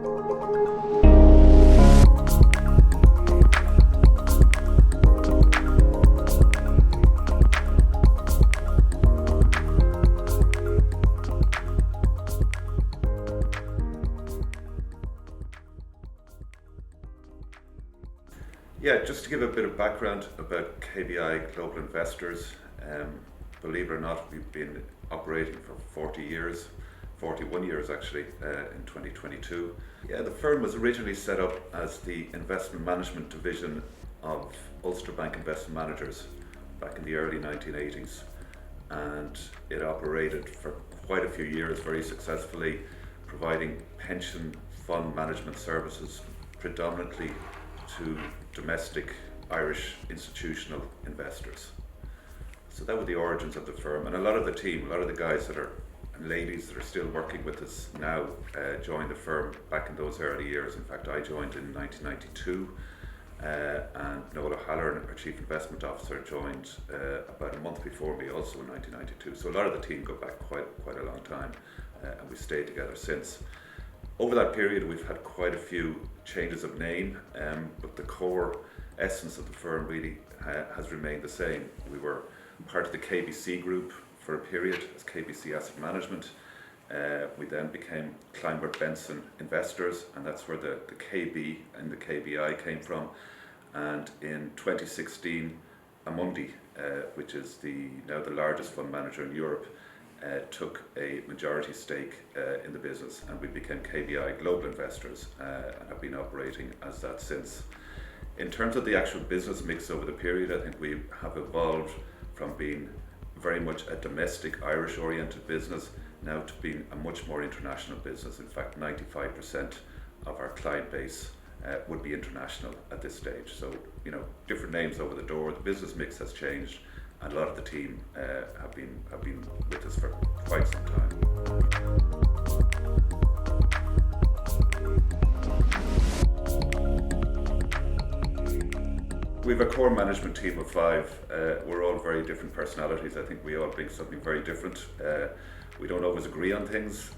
Yeah, just to give a bit of background about KBI Global Investors, believe it or not, we've been operating for 41 years actually, in 2022. Yeah, the firm was originally set up as the investment management division of Ulster Bank Investment Managers back in the early 1980s, and it operated for quite a few years very successfully, providing pension fund management services predominantly to domestic Irish institutional investors. So that were the origins of the firm, and a lot of the team, a lot of the guys and ladies that are still working with us now joined the firm back in those early years. In fact, I joined in 1992, and Noel O'Halloran, our Chief Investment Officer, joined about a month before me, also in 1992. So a lot of the team go back quite a long time, and we stayed together since. Over that period, we've had quite a few changes of name, but the core essence of the firm really has remained the same. We were part of the KBC group for a period as KBC Asset Management. We then became Kleinwort Benson Investors, and that's where the KB and the KBI came from. And in 2016, Amundi, which is now the largest fund manager in Europe, took a majority stake in the business, and we became KBI Global Investors and have been operating as that since. In terms of the actual business mix over the period, I think we have evolved from being very much a domestic Irish oriented business now to being a much more international business. In fact, 95% of our client base would be international at this stage. So, different names over the door, the business mix has changed, and a lot of the team have been with us for quite some time. We have a core management team of 5. We're all very different personalities. I think we all bring something very different. We don't always agree on things,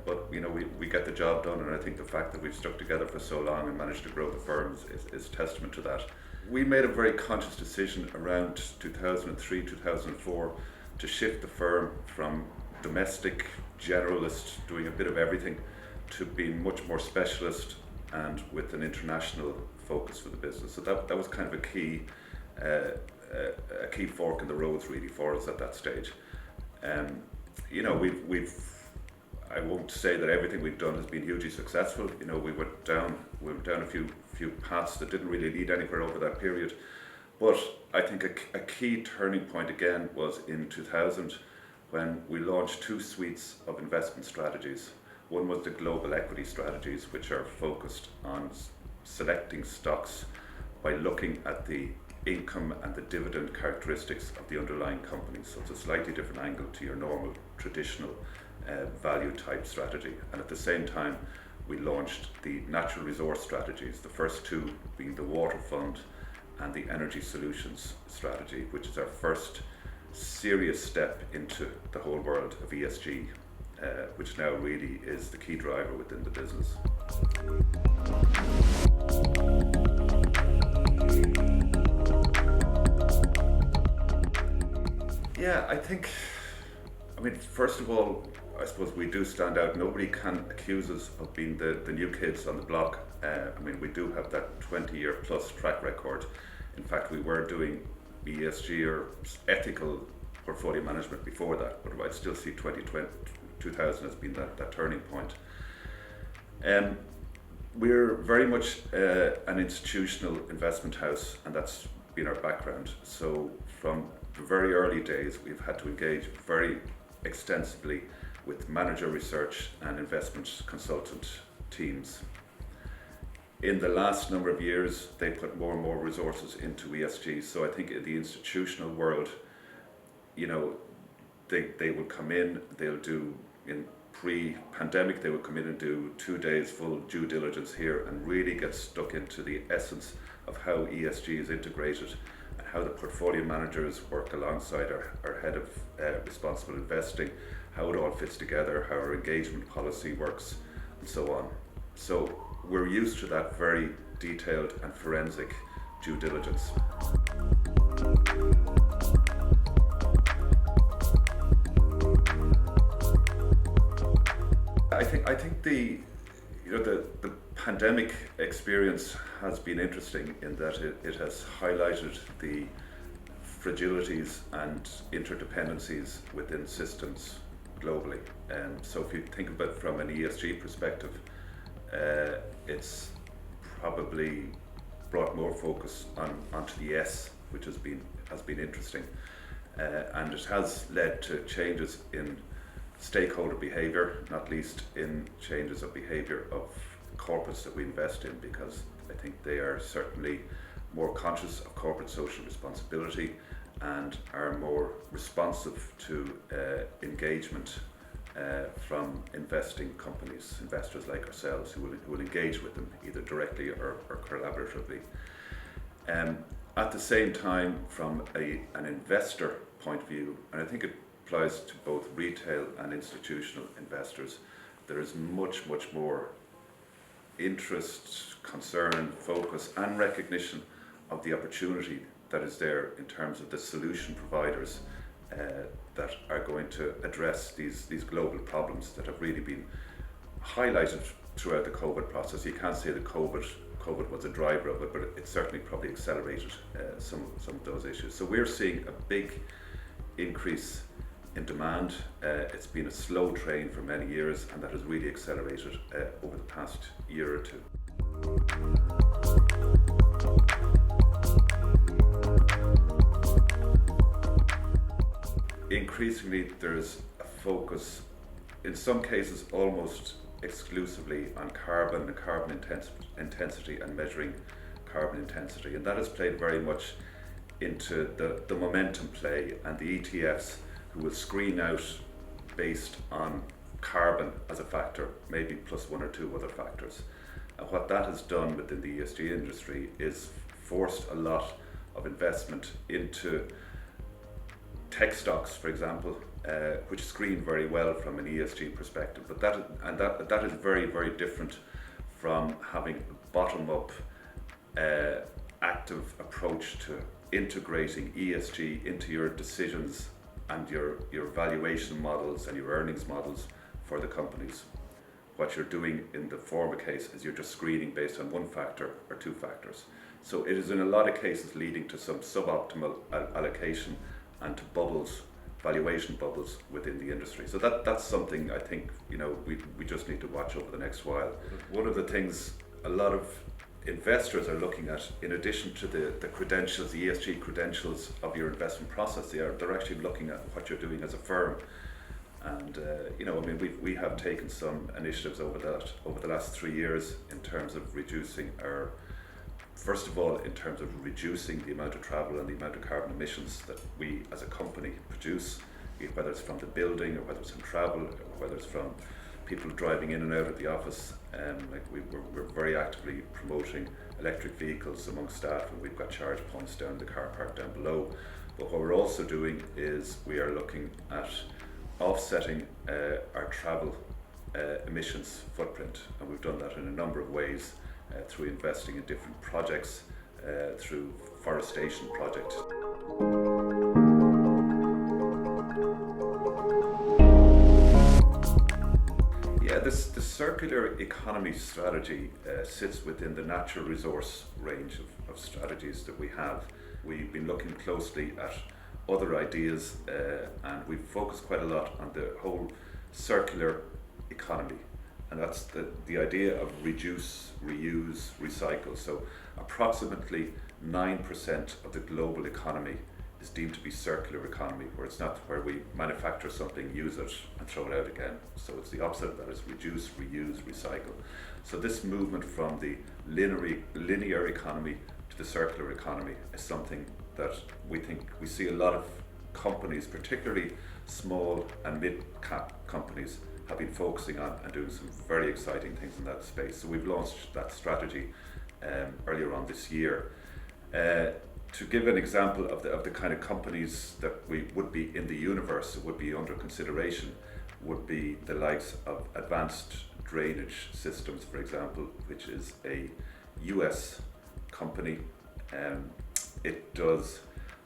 but we get the job done, and I think the fact that we've stuck together for so long and managed to grow the firm is testament to that. We made a very conscious decision around 2003, 2004 to shift the firm from domestic generalist, doing a bit of everything, to being much more specialist and with an international focus for the business. So that was kind of a key fork in the roads really for us at that stage. I won't say that everything we've done has been hugely successful. We went down a few paths that didn't really lead anywhere over that period. But I think a key turning point again was in 2000, when we launched 2 suites of investment strategies. One was the global equity strategies, which are focused on selecting stocks by looking at the income and the dividend characteristics of the underlying companies. So it's a slightly different angle to your normal traditional value type strategy. And at the same time, we launched the natural resource strategies, the first 2 being the water fund and the energy solutions strategy, which is our first serious step into the whole world of ESG, which now really is the key driver within the business. Yeah, first of all, I suppose we do stand out. Nobody can accuse us of being the new kids on the block. We do have that 20-year plus track record. In fact, we were doing ESG or ethical portfolio management before that, but I'd still see 2000 has been that turning point. We're very much an institutional investment house, and that's been our background. So from the very early days, we've had to engage very extensively with manager research and investment consultant teams. In the last number of years, they put more and more resources into ESG. So I think in the institutional world, they will come in, they'll do, in pre-pandemic, they would come in and do 2 days full due diligence here and really get stuck into the essence of how ESG is integrated and how the portfolio managers work alongside our head of responsible investing, how it all fits together, how our engagement policy works, and so on. So we're used to that very detailed and forensic due diligence. I think the pandemic experience has been interesting in that it has highlighted the fragilities and interdependencies within systems globally. So if you think about it from an ESG perspective, it's probably brought more focus onto the S, which has been interesting, and it has led to changes in stakeholder behaviour, not least in changes of behaviour of corporates that we invest in, because I think they are certainly more conscious of corporate social responsibility and are more responsive to engagement from investing companies, investors like ourselves who will engage with them either directly or collaboratively. At the same time, from an investor point of view, and I think it applies to both retail and institutional investors, there is much more interest, concern, focus and recognition of the opportunity that is there in terms of the solution providers that are going to address these global problems that have really been highlighted throughout the COVID process. You can't say that COVID was a driver of it, but it certainly probably accelerated some of those issues. So we're seeing a big increase in demand. It's been a slow train for many years, and that has really accelerated over the past year or two. Increasingly, there's a focus, in some cases almost exclusively, on carbon and carbon intensity and measuring carbon intensity, and that has played very much into the momentum play and the ETFs who will screen out based on carbon as a factor, maybe plus one or two other factors. And what that has done within the ESG industry is forced a lot of investment into tech stocks, for example, which screen very well from an ESG perspective. But that is very different from having a bottom-up active approach to integrating ESG into your decisions and your valuation models and your earnings models for the companies. What you're doing in the former case is you're just screening based on one factor or two factors. So it is in a lot of cases leading to some suboptimal allocation and to bubbles, valuation bubbles within the industry. So that's something I think we just need to watch over the next while. One of the things a lot of investors are looking at, in addition to the credentials, the ESG credentials of your investment process, they're actually looking at what you're doing as a firm. And we have taken some initiatives over the last 3 years in terms of reducing our, first of all, in terms of reducing the amount of travel and the amount of carbon emissions that we as a company produce, whether it's from the building or whether it's from travel or whether it's from people driving in and out of the office. We're very actively promoting electric vehicles among staff, and we've got charge points down the car park down below. But what we're also doing is we are looking at offsetting our travel emissions footprint, and we've done that in a number of ways through investing in different projects, through forestation projects. Yeah, the circular economy strategy sits within the natural resource range of strategies that we have. We've been looking closely at other ideas and we've focused quite a lot on the whole circular economy, and that's the idea of reduce, reuse, recycle. So approximately 9% of the global economy is deemed to be circular economy, where it's not where we manufacture something, use it and throw it out again. So it's the opposite of that, is reduce, reuse, recycle. So this movement from the linear economy to the circular economy is something that we think we see a lot of companies, particularly small and mid-cap companies, have been focusing on and doing some very exciting things in that space. So we've launched that strategy earlier on this year. To give an example of the kind of companies that we would be in the universe that would be under consideration, would be the likes of advanced Drainage Systems, for example, which is a US company. It does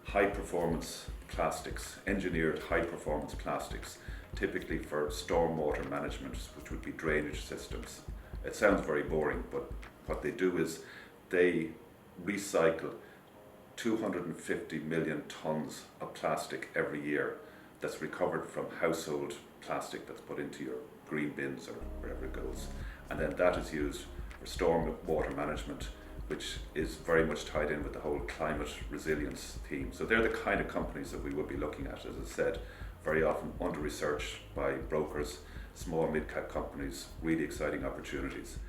high performance plastics, engineered high performance plastics, typically for stormwater management, which would be drainage systems. It sounds very boring, but what they do is they recycle 250 million tons of plastic every year that's recovered from household plastic that's put into your green bins or wherever it goes. And then that is used for storm water management, which is very much tied in with the whole climate resilience theme. So they're the kind of companies that we would be looking at, as I said, very often under-researched by brokers, small mid-cap companies, really exciting opportunities.